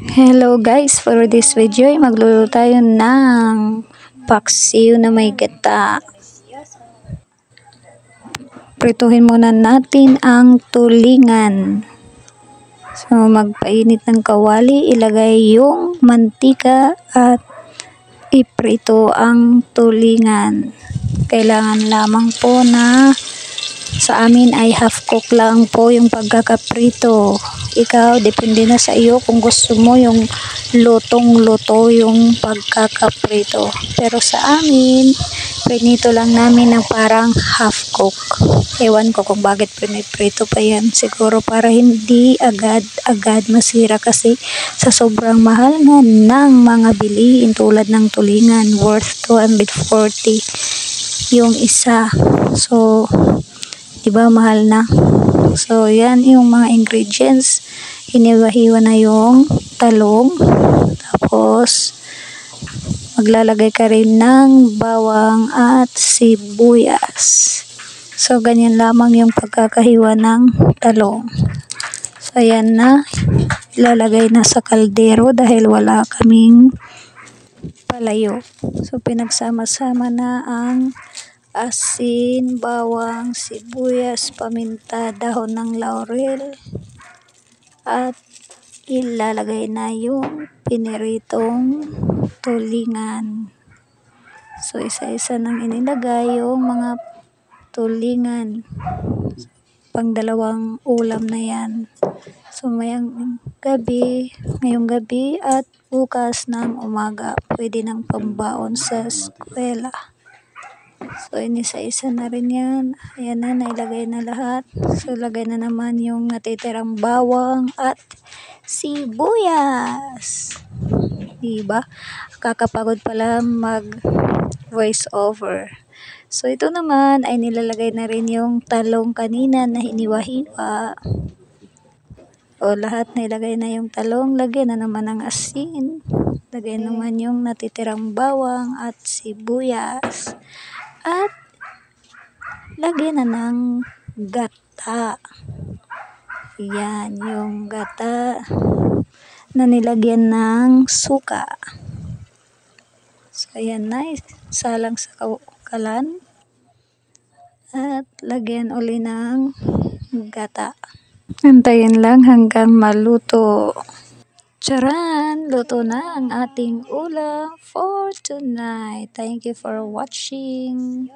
Hello guys, for this video ay magluluto tayo ng paksiw na may gata. Prituhin muna natin ang tulingan. So magpainit ng kawali, ilagay yung mantika at iprito ang tulingan. Kailangan lamang po na sa amin ay half cook lang po yung pagkakaprito. Ikaw, depende na sa iyo kung gusto mo yung lutong-luto yung pagkakaprito. Pero sa amin, prinito lang namin ng parang half cook. Ewan ko kung bakit piniprito pa yan. Siguro para hindi agad-agad masira kasi sa sobrang mahal nga ng mga bilihin tulad ng tulingan worth 240 yung isa. So, diba mahal na? So, yan yung mga ingredients. Hiniwa-hiwa na yung talong. Tapos, maglalagay ka rin ng bawang at sibuyas. So, ganyan lamang yung pagkakahiwa ng talong. So, ayan na. Ilalagay na sa kaldero dahil wala kaming palayo. So, pinagsama-sama na ang asin, bawang, sibuyas, paminta, dahon ng laurel at ilalagay na yung piniritong tulingan. So isa-isa nang inilagay yung mga tulingan. Pang dalawang ulam na yan. So ngayong gabi at bukas ng umaga pwede nang pambaon sa eskwela. So, inisa-isa na rin yan. Ayan na, nailagay na lahat. So, lagay na naman yung natitirang bawang at sibuyas. Diba? Kakapagod pala mag-voice over. So, ito naman ay nilalagay na rin yung talong kanina na hiniwa-hiwa. O, lahat na ilagay na yung talong. Lagyan na naman ng asin. Lagay naman yung natitirang bawang at sibuyas. At lagyan na ng gata. Yan, yung gata na nilagyan ng suka. So, ayan na. Salang sa kalan. At lagyan uli ng gata. Antayin lang hanggang maluto. Charan! Luto na ang ating ulam for tonight. Thank you for watching.